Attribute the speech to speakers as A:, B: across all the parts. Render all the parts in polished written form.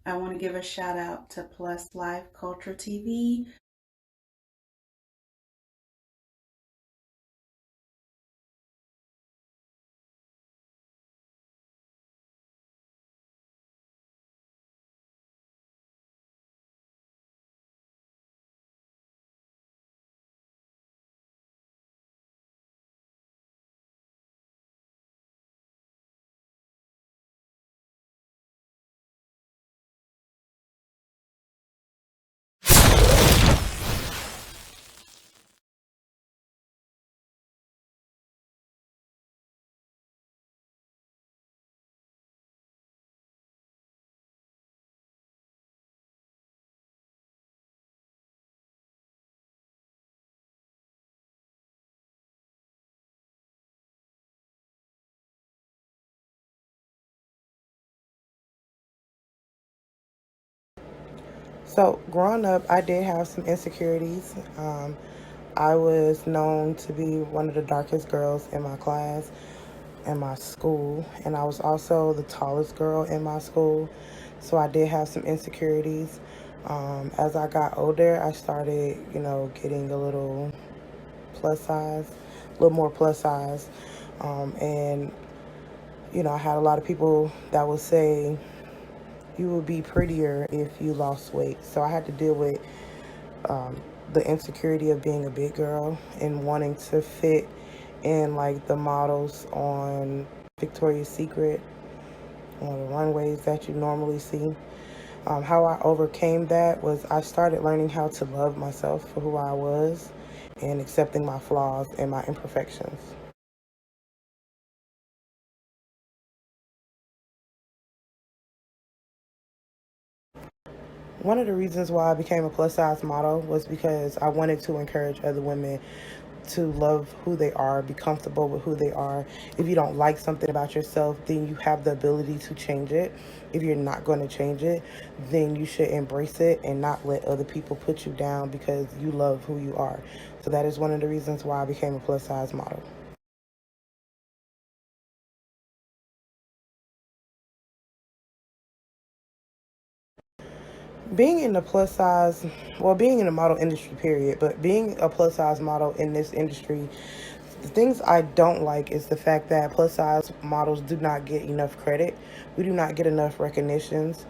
A: I want to give a shout out to Plus Life Culture TV.
B: So, growing up, I did have some insecurities. I was known to be one of the darkest girls in my class, in my school, and I was also the tallest girl in my school. So, I did have some insecurities. As I got older, I started, getting a little plus size, a little more plus size. And, I had a lot of people that would say, you would be prettier if you lost weight. So I had to deal with um, the insecurity of being a big girl and wanting to fit in like the models on Victoria's Secret, on the runways that you normally see. How I overcame that was I started learning how to love myself for who I was and accepting my flaws and my imperfections. One of the reasons why I became a plus size model was because I wanted to encourage other women to love who they are, be comfortable with who they are. If you don't like something about yourself, then you have the ability to change it. If you're not going to change it, then you should embrace it and not let other people put you down because you love who you are. So that is one of the reasons why I became a plus size model. Being in the plus size, well, being in the model industry, period, but being a plus size model in this industry, the things I don't like is the fact that plus size models do not get enough credit. We do not get enough recognitions.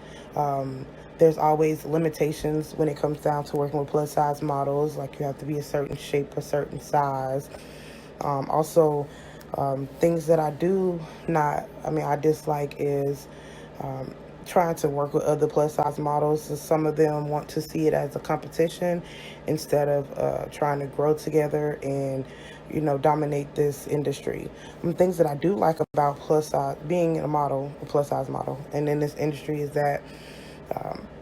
B: There's always limitations when it comes down to working with plus size models, like you have to be a certain shape, a certain size. Also, things that I do not, I mean, I dislike is um, trying to work with other plus size models. So some of them want to see it as a competition instead of trying to grow together and, dominate this industry. Things that I do like about plus size, being a model, a plus size model, and in this industry is that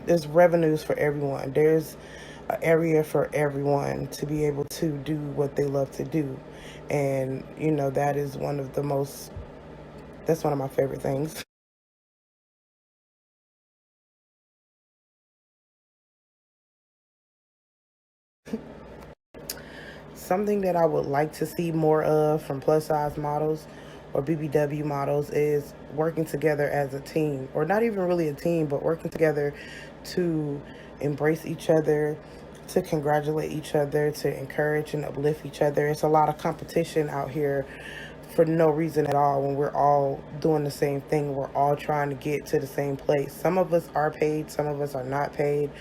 B: there's revenues for everyone. There's an area for everyone to be able to do what they love to do. And, that is that's one of my favorite things. Something that I would like to see more of from plus size models or BBW models is working together as a team, or not even really a team, but working together to embrace each other, to congratulate each other, to encourage and uplift each other. It's a lot of competition out here for no reason at all when we're all doing the same thing. We're all trying to get to the same place. Some of us are paid, some of us are not paid.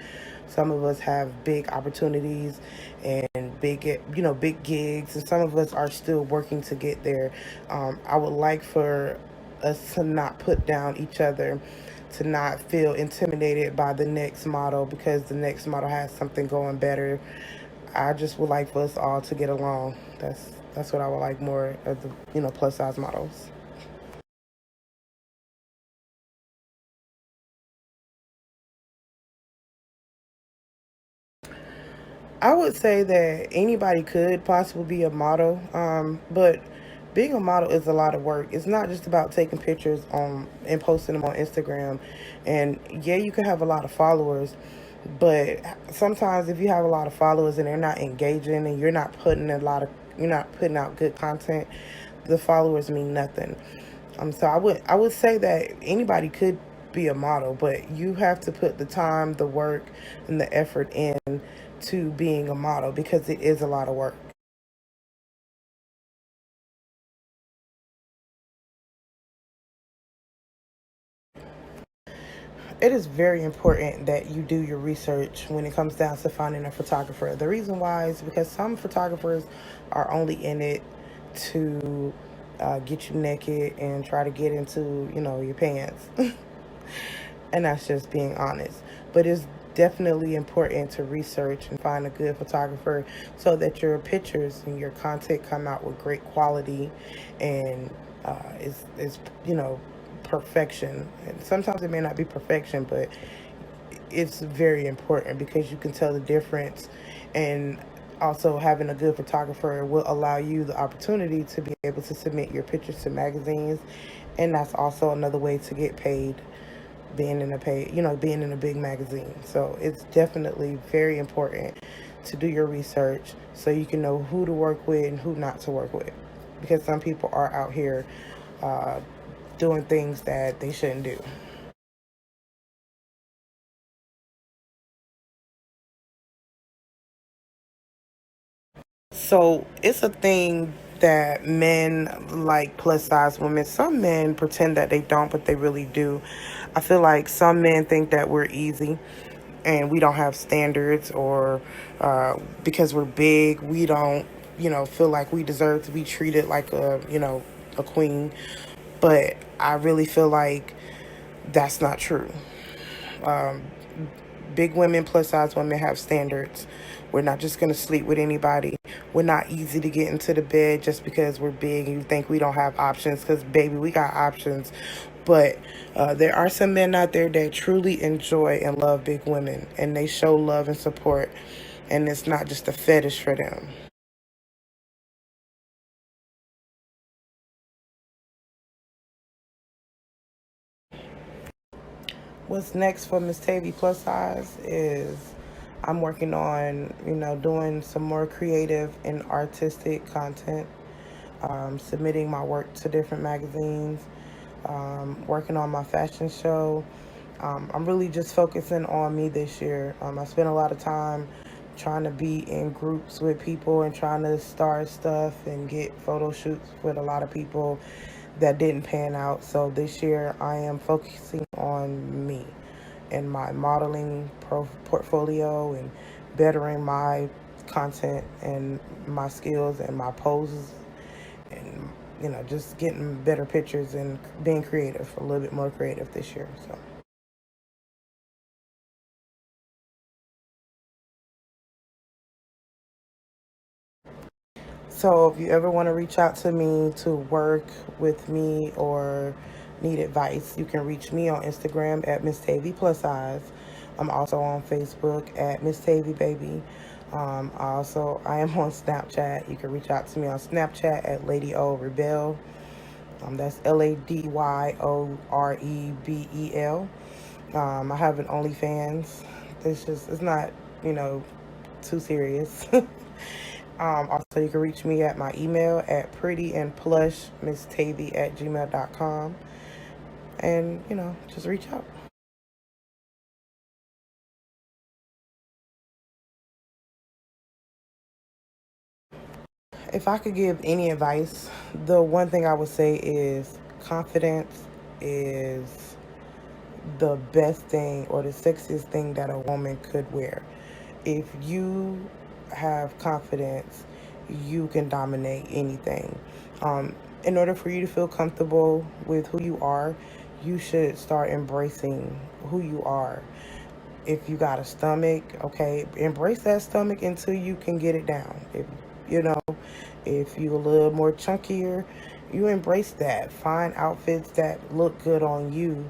B: Some of us have big opportunities and big gigs, and some of us are still working to get there. I would like for us to not put down each other, to not feel intimidated by the next model because the next model has something going better. I just would like for us all to get along. That's what I would like more of the plus size models. I would say that anybody could possibly be a model, but being a model is a lot of work. It's not just about taking pictures and posting them on Instagram. And yeah, you can have a lot of followers, but sometimes if you have a lot of followers and they're not engaging and you're not putting out good content, the followers mean nothing. So I would say that anybody could be a model, but you have to put the time, the work, and the effort in to being a model because it is a lot of work. It is very important that you do your research when it comes down to finding a photographer. The reason why is because some photographers are only in it to get you naked and try to get into, your pants. And that's just being honest. But it's definitely important to research and find a good photographer so that your pictures and your content come out with great quality and is perfection. And sometimes it may not be perfection, but it's very important because you can tell the difference. And also having a good photographer will allow you the opportunity to be able to submit your pictures to magazines, and that's also another way to get paid, being in a big magazine. So it's definitely very important to do your research so you can know who to work with and who not to work with, because some people are out here uh, doing things that they shouldn't do. So it's a thing that men like plus size women. Some men pretend that they don't, but they really do. I feel like some men think that we're easy and we don't have standards, or because we're big, we don't, feel like we deserve to be treated like a queen. But I really feel like that's not true. Big women, plus size women have standards. We're not just going to sleep with anybody. We're not easy to get into the bed just because we're big and you think we don't have options, because, baby, we got options. But there are some men out there that truly enjoy and love big women, and they show love and support, and it's not just a fetish for them. What's next for Miss Tavy plus size is I'm working on, doing some more creative and artistic content, submitting my work to different magazines, working on my fashion show. I'm really just focusing on me this year. I spent a lot of time trying to be in groups with people and trying to start stuff and get photo shoots with a lot of people that didn't pan out. So this year I am focusing on me and my modeling portfolio and bettering my content and my skills and my poses, and just getting better pictures and being creative, a little bit more creative this year. So if you ever want to reach out to me to work with me or need advice, you can reach me on Instagram at Miss Tavy plus size. I'm also on Facebook at Miss Tavy Baby. I am on Snapchat. You can reach out to me on Snapchat at Lady O Rebel. That's LadyORebel. I have an OnlyFans. It's not, you know, too serious. Also, you can reach me at my email at prettyandplushmisstavy@gmail.com. And, just reach out. If I could give any advice, the one thing I would say is confidence is the best thing or the sexiest thing that a woman could wear. If you have confidence, you can dominate anything. In order for you to feel comfortable with who you are, you should start embracing who you are. If you got a stomach, okay, embrace that stomach until you can get it down. You know, if you a little more chunkier, you embrace that. Find outfits that look good on you,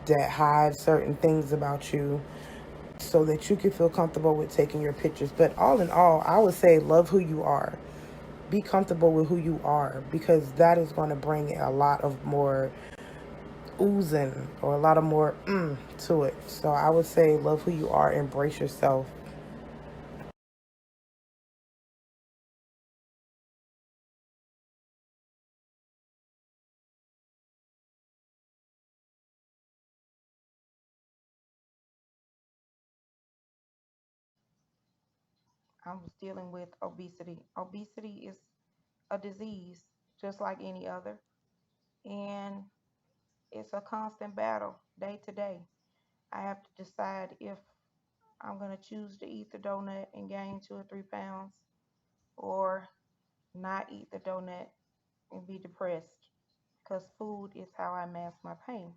B: that hide certain things about you, so that you can feel comfortable with taking your pictures. But all in all, I would say love who you are. Be comfortable with who you are, because that is going to bring a lot of more oozing or a lot of more to it. So I would say love who you are, embrace yourself.
C: I was dealing with obesity. Obesity is a disease just like any other, and it's a constant battle day to day. I have to decide if I'm going to choose to eat the donut and gain 2 or 3 pounds, or not eat the donut and be depressed, because food is how I mask my pain.